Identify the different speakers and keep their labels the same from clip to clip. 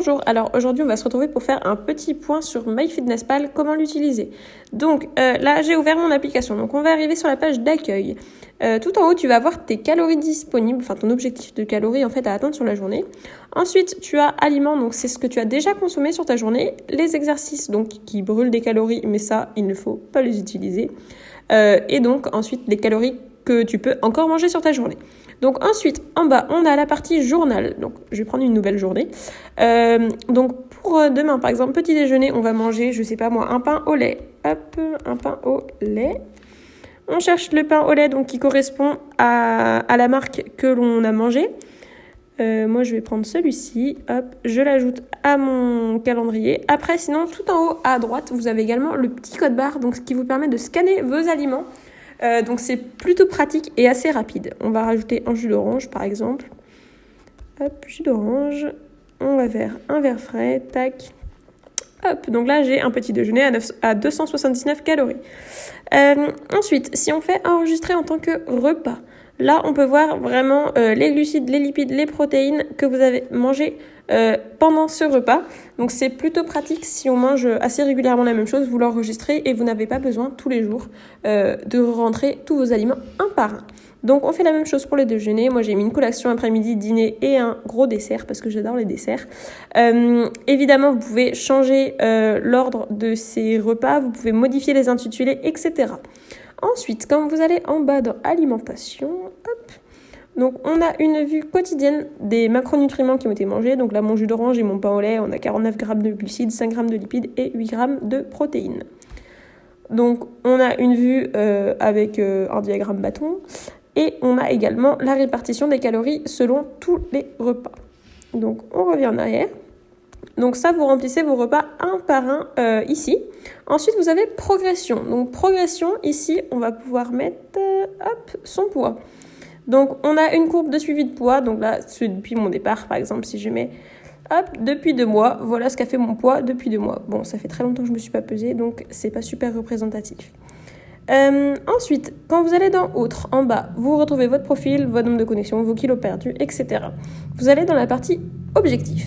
Speaker 1: Bonjour, alors aujourd'hui on va se retrouver pour faire un petit point sur MyFitnessPal, comment l'utiliser. Donc là j'ai ouvert mon application, donc on va arriver sur la page d'accueil. Tout en haut tu vas avoir tes calories disponibles, enfin ton objectif de calories en fait à atteindre sur la journée. Ensuite tu as aliments, donc c'est ce que tu as déjà consommé sur ta journée. Les exercices donc qui brûlent des calories, mais ça il ne faut pas les utiliser. Et donc ensuite les calories que tu peux encore manger sur ta journée. Donc ensuite, en bas, on a la partie journal. Donc je vais prendre une nouvelle journée. Donc pour demain, par exemple, petit déjeuner, on va manger, je sais pas moi, un pain au lait. Hop, un pain au lait. On cherche le pain au lait donc qui correspond à la marque que l'on a mangé. Moi, je vais prendre celui-ci. Hop, je l'ajoute à mon calendrier. Après, sinon, tout en haut à droite, vous avez également le petit code barre, donc ce qui vous permet de scanner vos aliments. Donc c'est plutôt pratique et assez rapide. On va rajouter un jus d'orange par exemple. Hop, jus d'orange. On va faire un verre frais. Tac. Hop, donc là j'ai un petit déjeuner à 279 calories. Ensuite, si on fait enregistrer en tant que repas, là on peut voir vraiment les glucides, les lipides, les protéines que vous avez mangé pendant ce repas. Donc c'est plutôt pratique si on mange assez régulièrement la même chose, vous l'enregistrez et vous n'avez pas besoin tous les jours de rentrer tous vos aliments un par un. Donc on fait la même chose pour les déjeuners. Moi j'ai mis une collation après-midi, dîner et un gros dessert parce que j'adore les desserts. Évidemment vous pouvez changer l'ordre de ces repas, vous pouvez modifier les intitulés, etc. Ensuite, quand vous allez en bas dans alimentation, hop, donc on a une vue quotidienne des macronutriments qui ont été mangés. Donc là mon jus d'orange et mon pain au lait, on a 49 grammes de glucides, 5 grammes de lipides et 8 grammes de protéines. Donc on a une vue avec un diagramme bâton. Et on a également la répartition des calories selon tous les repas. Donc on revient en arrière. Donc ça, vous remplissez vos repas un par un ici. Ensuite, vous avez progression. Donc progression, ici, on va pouvoir mettre son poids. Donc on a une courbe de suivi de poids. Donc là, c'est depuis mon départ, par exemple, si je mets depuis 2 mois, voilà ce qu'a fait mon poids depuis 2 mois. Bon, ça fait très longtemps que je ne me suis pas pesée, donc c'est pas super représentatif. Ensuite, quand vous allez dans Autres, en bas, vous retrouvez votre profil, votre nombre de connexions, vos kilos perdus, etc. Vous allez dans la partie Objectif.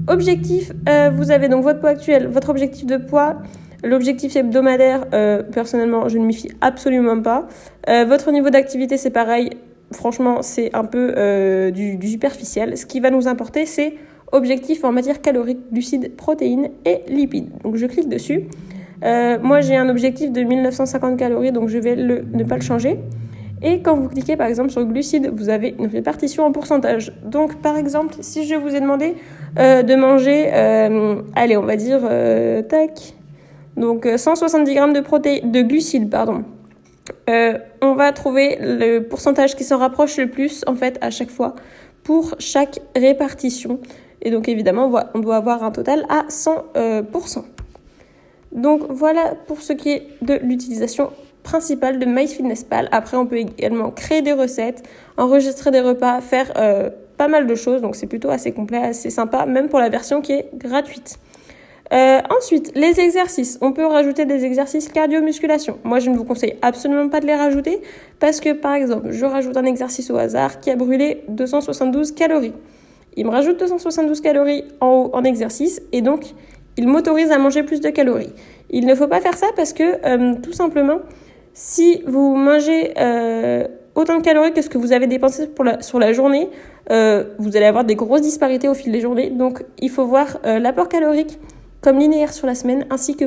Speaker 1: Objectif, vous avez donc votre poids actuel, votre objectif de poids, l'objectif hebdomadaire, personnellement, je ne m'y fie absolument pas. Votre niveau d'activité, c'est pareil. Franchement, c'est un peu du superficiel. Ce qui va nous importer, c'est objectif en matière calorique, glucides, protéines et lipides. Donc, je clique dessus. Moi, j'ai un objectif de 1950 calories, donc je vais ne pas le changer. Et quand vous cliquez, par exemple, sur glucides, vous avez une répartition en pourcentage. Donc, par exemple, si je vous ai demandé de manger, allez, on va dire, tac, donc 170 grammes de glucides, pardon. On va trouver le pourcentage qui s'en rapproche le plus, en fait, à chaque fois, pour chaque répartition. Et donc, évidemment, on doit avoir un total à 100%. Donc voilà pour ce qui est de l'utilisation principale de MyFitnessPal. Après, on peut également créer des recettes, enregistrer des repas, faire pas mal de choses. Donc c'est plutôt assez complet, assez sympa, même pour la version qui est gratuite. Ensuite, les exercices. On peut rajouter des exercices cardio-musculation. Moi, je ne vous conseille absolument pas de les rajouter parce que, par exemple, je rajoute un exercice au hasard qui a brûlé 272 calories. Il me rajoute 272 calories en haut en exercice et donc il m'autorise à manger plus de calories. Il ne faut pas faire ça parce que, tout simplement, si vous mangez autant de calories que ce que vous avez dépensé sur la journée, vous allez avoir des grosses disparités au fil des journées. Donc, il faut voir l'apport calorique comme linéaire sur la semaine ainsi que